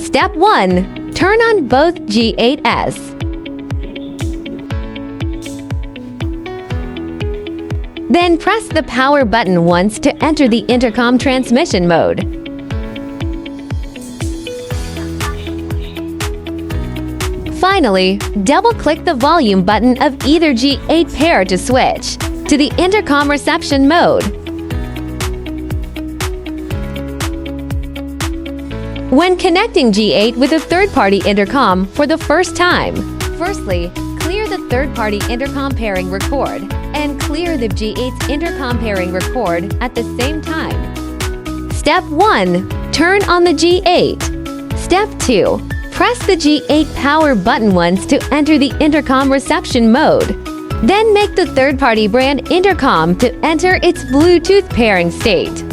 Step 1. Turn on both G8s. Then press the power button once to enter the intercom transmission mode. Finally, double-click the volume button of either G8 pair to switch to the intercom reception mode. When connecting G8 with a third-party intercom for the first time, firstly, clear the third-party intercom pairing record and clear the G8's intercom pairing record at the same time. Step 1. Turn on the G8. Step 2. Press the G8 power button once to enter the intercom reception mode. Then make the third-party brand intercom to enter its Bluetooth pairing state.